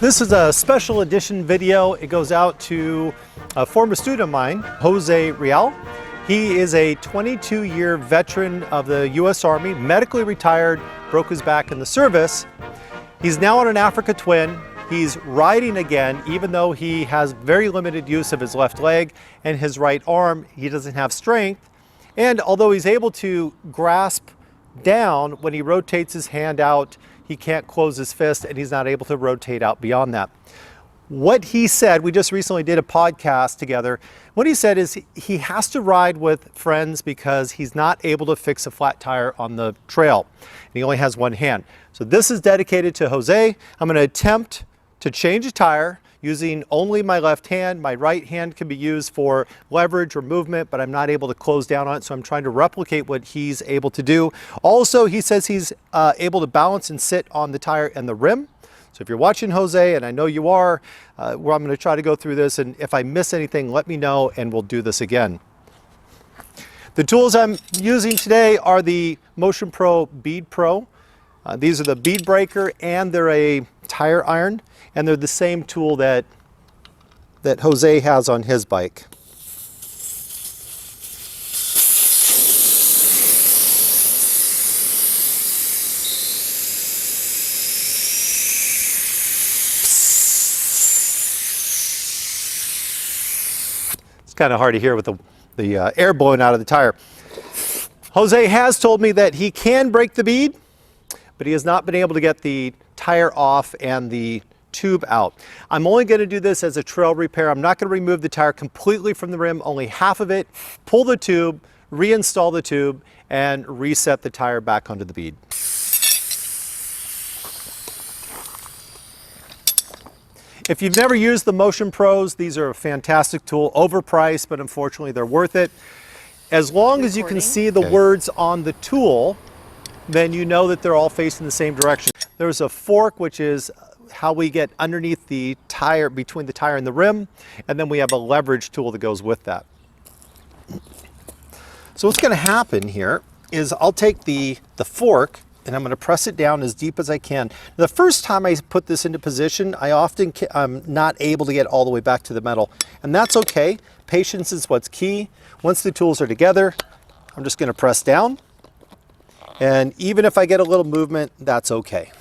This is a special edition video. It goes out to a former student of mine, Jose Real. He is a 22-year veteran of the U.S. Army, medically retired, broke his back in the service. He's now on an Africa Twin. He's riding again, even though he has very limited use of his left leg and his right arm. He doesn't have strength. And although he's able to grasp down, when he rotates his hand out, he can't close his fist and he's not able to rotate out beyond that. What he said, we just recently did a podcast together. What he said is he has to ride with friends because he's not able to fix a flat tire on the trail. And he only has one hand. So this is dedicated to Jose. I'm going to attempt to change a tire using only my left hand. My right hand can be used for leverage or movement, but I'm not able to close down on it, so I'm trying to replicate what he's able to do. Also, he says he's able to balance and sit on the tire and the rim. So if you're watching Jose, and I know you are, I'm going to try to go through this, and if I miss anything, let me know and we'll do this again. The tools I'm using today are the Motion Pro Bead Pro. These are the bead breaker, and they're a tire iron, and they're the same tool that Jose has on his bike. It's kind of hard to hear with the air blowing out of the tire. Jose has told me that he can break the bead, but he has not been able to get the tire off and the tube out. I'm only going to do this as a trail repair. I'm not going to remove the tire completely from the rim, only half of it, pull the tube, reinstall the tube, and reset the tire back onto the bead. If you've never used the Motion Pros, these are a fantastic tool, overpriced, but unfortunately they're worth it. As long as you can see the words on the tool, then you know that they're all facing the same direction. There's a fork, which is how we get underneath the tire, between the tire and the rim, and then we have a leverage tool that goes with that. So what's going to happen here is I'll take the fork and I'm going to press it down as deep as I can. The first time I put this into position, I'm not able to get all the way back to the metal, and that's okay. Patience is what's key. Once the tools are together, I'm just going to press down. And even if I get a little movement, that's okay.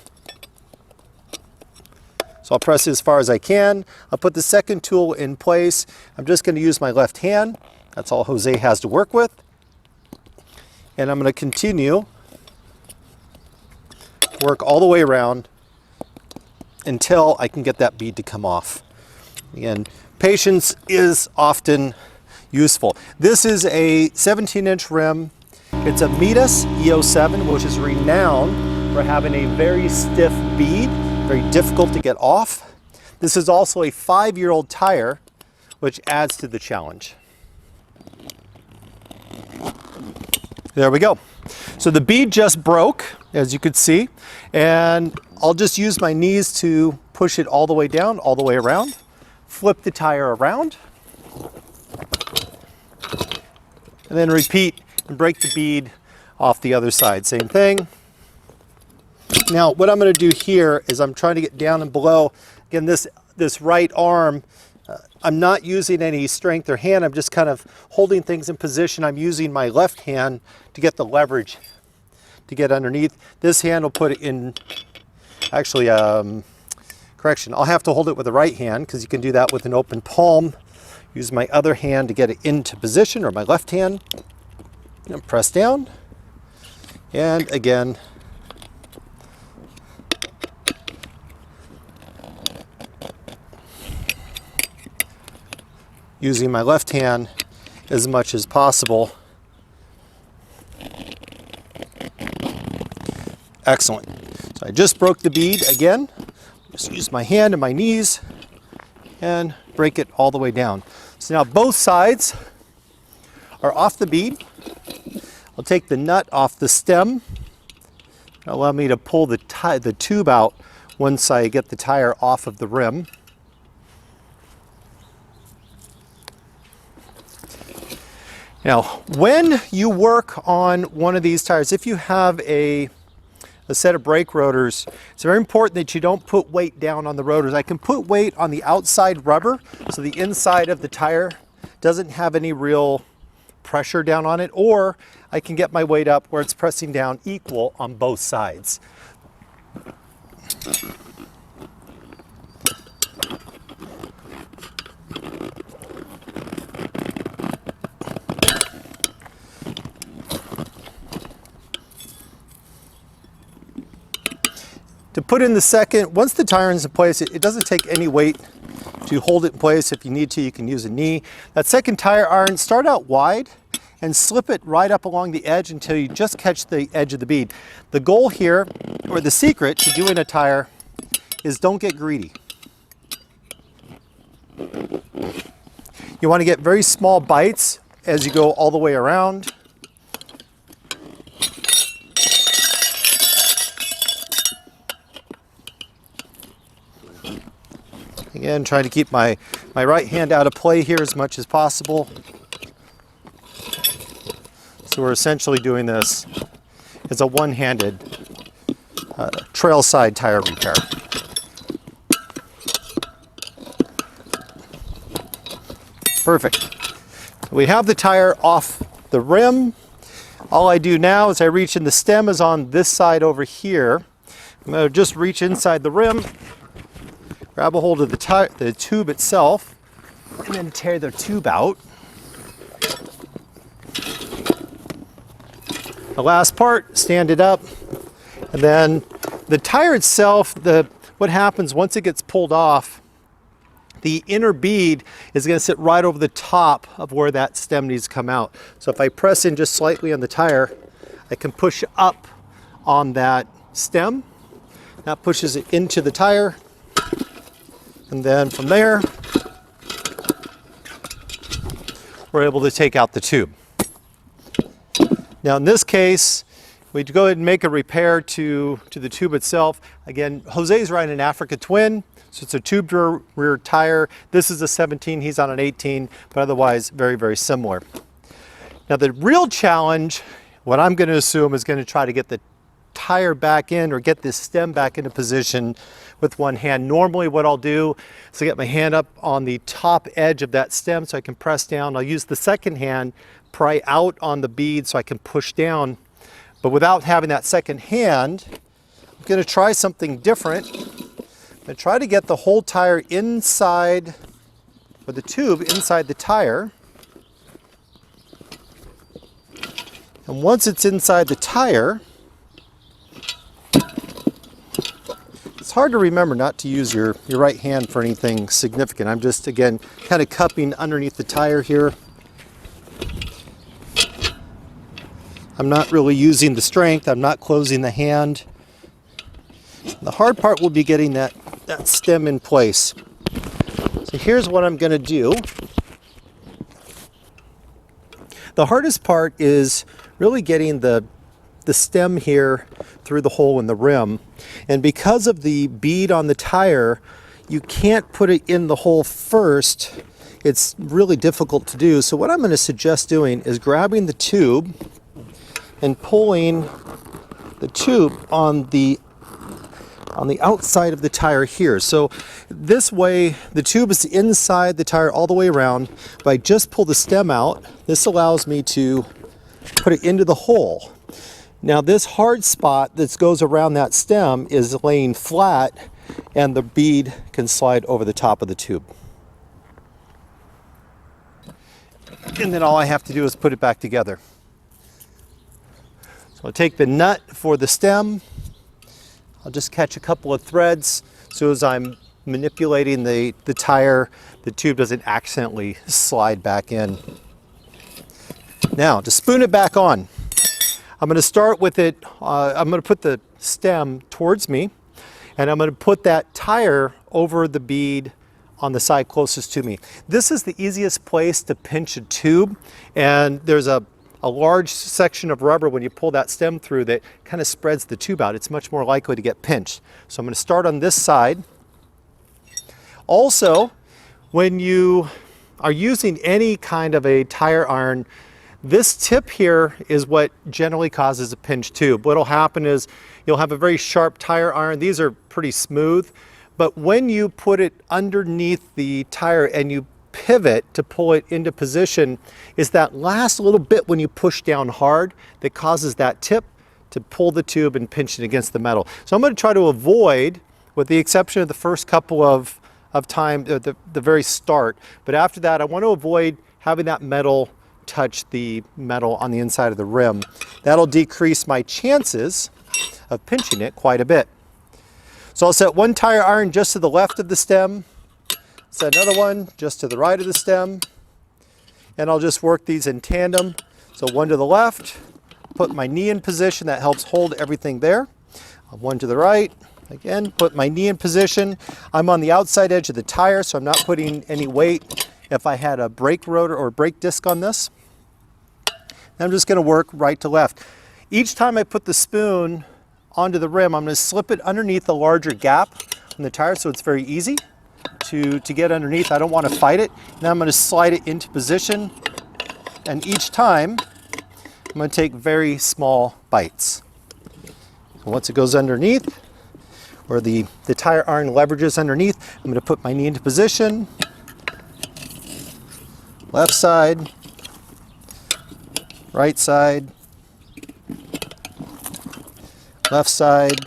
So I'll press it as far as I can. I'll put the second tool in place. I'm just going to use my left hand. That's all Jose has to work with. And I'm going to continue to work all the way around until I can get that bead to come off. Again, patience is often useful. This is a 17-inch rim. It's a Mitas E07, which is renowned for having a very stiff bead, very difficult to get off. This is also a 5-year-old tire, which adds to the challenge. There we go. So the bead just broke, as you could see, and I'll just use my knees to push it all the way down, all the way around, flip the tire around, and then repeat and break the bead off the other side. Same thing. Now what I'm going to do here is I'm trying to get down and below. Again, this right arm, I'm not using any strength or hand. I'm just kind of holding things in position. I'm using my left hand to get the leverage to get underneath. This hand will put it in, actually, correction, I'll have to hold it with the right hand because you can do that with an open palm. Use my other hand to get it into position, or my left hand. And press down, and again, using my left hand as much as possible. Excellent. So I just broke the bead again. Just use my hand and my knees and break it all the way down. So now both sides are off the bead. I'll take the nut off the stem. Allow me to pull the tube out once I get the tire off of the rim. Now, when you work on one of these tires, if you have a a set of brake rotors, it's very important that you don't put weight down on the rotors. I can put weight on the outside rubber, so the inside of the tire doesn't have any real pressure down on it, or I can get my weight up where it's pressing down equal on both sides. To put in the second, once the tire is in place, it doesn't take any weight to hold it in place. If you need to, you can use a knee. That second tire iron, start out wide and slip it right up along the edge until you just catch the edge of the bead. The goal here, or the secret to doing a tire, is don't get greedy. You want to get very small bites as you go all the way around. Again, trying to keep my right hand out of play here as much as possible. So we're essentially doing this as a one-handed trail side tire repair. Perfect. We have the tire off the rim. All I do now is I reach in, the stem is on this side over here. I'm going to just reach inside the rim, grab a hold of the tube itself, and then tear the tube out. The last part, stand it up, and then the tire itself, what happens once it gets pulled off, the inner bead is going to sit right over the top of where that stem needs to come out. So if I press in just slightly on the tire, I can push up on that stem. That pushes it into the tire. And then from there, we're able to take out the tube. Now in this case, we go ahead and make a repair to the tube itself. Again, Jose's riding an Africa Twin, so it's a tube rear tire. This is a 17, he's on an 18, but otherwise very, very similar. Now the real challenge, what I'm going to assume, is going to try to get the tire back in, or get this stem back into position with one hand. Normally what I'll do is I get my hand up on the top edge of that stem so I can press down. I'll use the second hand, pry out on the bead so I can push down. But without having that second hand, I'm going to try something different. I'm going to try to get the whole tire inside, or the tube inside the tire. And once it's inside the tire, it's hard to remember not to use your right hand for anything significant. I'm just, again, kind of cupping underneath the tire here. I'm not really using the strength. I'm not closing the hand. The hard part will be getting that stem in place. So here's what I'm going to do. The hardest part is really getting the stem here through the hole in the rim, and because of the bead on the tire, you can't put it in the hole first. It's really difficult to do. So what I'm going to suggest doing is grabbing the tube and pulling the tube on the outside of the tire here. So this way the tube is inside the tire all the way around. If I just pull the stem out, this allows me to put it into the hole. Now this hard spot that goes around that stem is laying flat, and the bead can slide over the top of the tube. And then all I have to do is put it back together. So I'll take the nut for the stem. I'll just catch a couple of threads so as I'm manipulating the tire, the tube doesn't accidentally slide back in. Now to spoon it back on, I'm going to start with it, I'm going to put the stem towards me, and I'm going to put that tire over the bead on the side closest to me. This is the easiest place to pinch a tube, and there's a large section of rubber when you pull that stem through that kind of spreads the tube out. It's much more likely to get pinched. So I'm going to start on this side. Also, when you are using any kind of a tire iron, This tip here is what generally causes a pinch tube. What'll happen is you'll have a very sharp tire iron. These are pretty smooth, but when you put it underneath the tire and you pivot to pull it into position, is that last little bit when you push down hard that causes that tip to pull the tube and pinch it against the metal. So I'm going to try to avoid, with the exception of the first couple of time, the very start, but after that I want to avoid having that metal touch the metal on the inside of the rim. That'll decrease my chances of pinching it quite a bit. So I'll set one tire iron just to the left of the stem, set another one just to the right of the stem, and I'll just work these in tandem. So one to the left, put my knee in position, that helps hold everything there. One to the right, again, put my knee in position. I'm on the outside edge of the tire, so I'm not putting any weight if I had a brake rotor or brake disc on this. I'm just going to work right to left. Each time I put the spoon onto the rim, I'm going to slip it underneath the larger gap in the tire so it's very easy to get underneath. I don't want to fight it. Now I'm going to slide it into position, and each time I'm going to take very small bites. So once it goes underneath, or the tire iron leverages underneath, I'm going to put my knee into position, left side, right side, left side.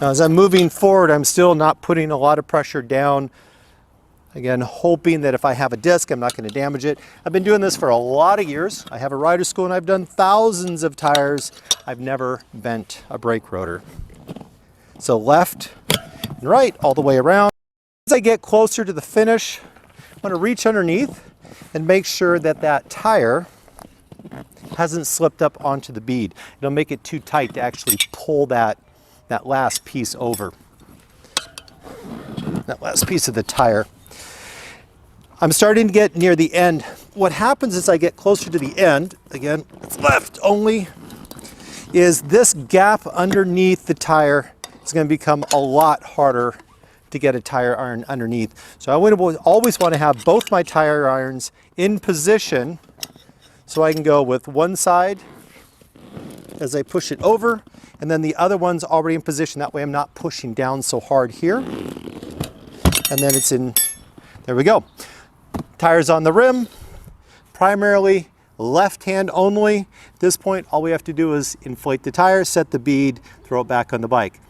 Now as I'm moving forward, I'm still not putting a lot of pressure down. Again, hoping that if I have a disc, I'm not going to damage it. I've been doing this for a lot of years. I have a rider school and I've done thousands of tires. I've never bent a brake rotor. So left and right all the way around. As I get closer to the finish, I'm going to reach underneath and make sure that that tire hasn't slipped up onto the bead. It'll make it too tight to actually pull that last piece over. That last piece of the tire. I'm starting to get near the end. What happens as I get closer to the end, again, it's left only, is this gap underneath the tire is going to become a lot harder to get a tire iron underneath. So I would always want to have both my tire irons in position so I can go with one side as I push it over, and then the other one's already in position. That way I'm not pushing down so hard here. And then it's in, there we go. Tires on the rim, primarily left hand only. At this point, all we have to do is inflate the tire, set the bead, throw it back on the bike.